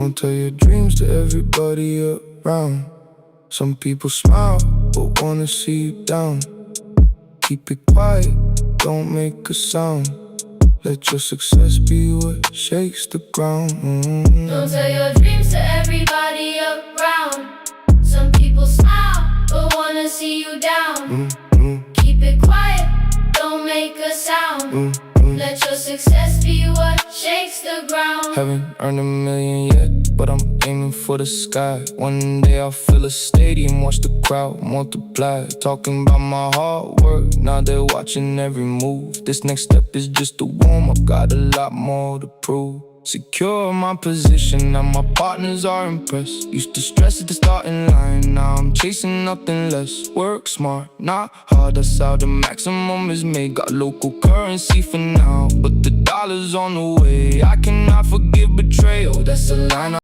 Don't tell your dreams to everybody around. Some people smile, but wanna see you down. Keep it quiet, don't make a sound. Let your success be what shakes the ground. Don't tell your dreams to everybody around. Some people smile, but wanna see you down. Keep it quiet, don't make a sound. Let your success be what shakes the ground. Haven't earned $1 million yet, but I'm aiming for the sky. One day I'll fill a stadium, watch the crowd multiply. Talking about my hard work, now they're watching every move. This next step is just a warm-up, got a lot more to prove. Secure my position, now my partners are impressed. Used to stress at the starting line, now I'm chasing nothing less. Work smart, not hard, that's how the maximum is made. Got local currency for now, but the dollar's on the way. I cannot forgive betrayal, that's a line